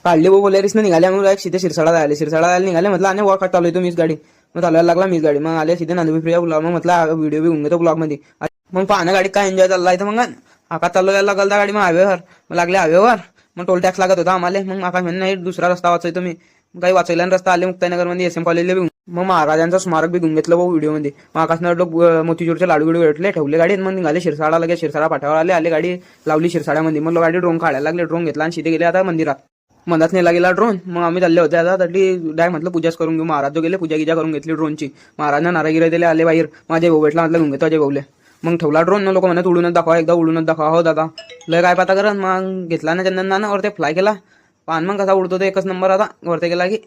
काढली वो बोलेरीस निघाले मग सीधे शिरसाळा जायला निघाले. म्हटलं आणि वर चालू येतो मीच गाडी. मग चालवायला लागला मीच गाडी. मग आले सीधे नांदूर ब्लॉग. मग म्हटलं व्हिडिओ बी होऊन घेतो ब्लॉग मध्ये. मग पाहणं गाडी काय एन्जॉय चालला इथं. मग आकाश चालवायला लागला गाडी. मग हायवेवर मग लागले हायवेवर. मग टोल टॅक्स लागत होता आम्हाला. मग आकाश म्हणजे नाही दुसरा रस्ता वाचायचो मी. काही वाचायला रस्ता आले मुक्ताईनगर मध्ये SM कॉलेजला बी. मग महाराजांचं स्मारक बी घेऊन घेतलं व्हिडिओ मध्ये. मग आकाशनं मोतीचूरचे लाडू बिडू भेटले ठेवले गाडीत. मग निघाले शिरसाळा. लगेच शिरसाळा फाट्यावर आले गाडी लावली शिरसाळ्यामध्ये. मग गाडी ड्रोन काढायला लागले. ड्रोन घेतला आणि सीधे गेले आता मंदिरात. मनात नेला गेला ड्रोन. मग आम्ही चालले होते आता तरी डाय म्हटलं पूजाच करून घेऊ. महाराज जो गेले पूजा गिजा करून घेतली ड्रोनची. महाराजांना नारागिरी दिले आले बाहेर. माझे भाऊ भेटला म्हटलं घेऊन घेतो अजय भाऊले. मग ठेवला ड्रोन. लोक म्हणत उडूनच दाखवा एकदा उडूनच दाखवा. हो दादा लय काय पता करत. मग घेतला ना चंदन वर ते फ्लाय केला. पान मग कसा उडतो ते एकच नंबर. आता वरती गेला की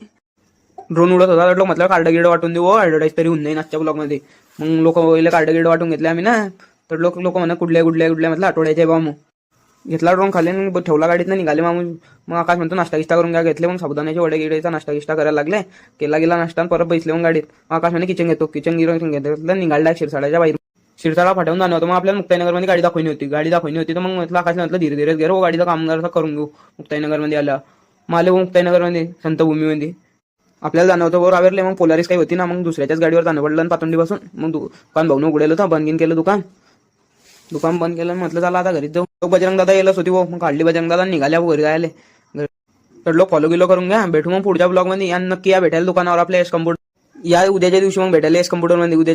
ड्रोन उडत होता. लोक म्हटलं कार्ड गिड वाटून देऊ ऍडव्हर्टाईज तरी होऊन नाही नाचच्या ब्लॉग मध्ये. मग लोक कार्ड गिड वाटून घेतले आम्ही ना. तर लोक म्हणा कुठल्या म्हटलं आठवड्याचे बा. मग घेतला ड्रोन खाली ठेवला गाडीत निघाले. मग आकाश म्हणतो नाश्ता गिष्टा करून घ्या. घेतले मग साबुदाण्याचे वडे गिडायचा नाश्ता गिष्टा करायला लागले. केला गेला नाश्ता परत बैसले मग गाडीत. आकाश म्हणे किचन घेतो. किचन घेतलं निघाला शिरसाळ्याच्या बाहेर. शिरसाळा फाटवून जाणं होतं. मग आपल्याला मुक्ताईनगर मध्ये गाडी दाखवली होती. तर मग म्हटलं आकाश म्हटलं धीरे धीरे गेलो गाडीचा कामगार करून घेऊ. मुक्ताईनगर मध्ये आला माले मुक्ताईनगर मध्ये संतभूमीमध्ये आपल्याला जाणं होतं. वर आवरले मग पोलारीस काही होती ना. मग दुसऱ्याच्याच गाडीवर जाणं पडलं पातोंडी बसून. मग दुकान भाऊन उघडेल होतं. बंद केलं दुकान बंद केलं. म्हटलं चला आता घरी जाऊ. बजरंग दादा येलच होती. मग काढली बजरंग दादा निघाल्या घरी जायला. तर लोक फॉलो गिलो करून घ्या. भेटू मग पुढच्या ब्लॉग मध्ये. या नक्की या भेटायला दुकानावर आपल्या एस कम्प्युटर. या उद्याच्या दिवशी मग भेटायला एस कम्प्युटर मध्ये. उद्या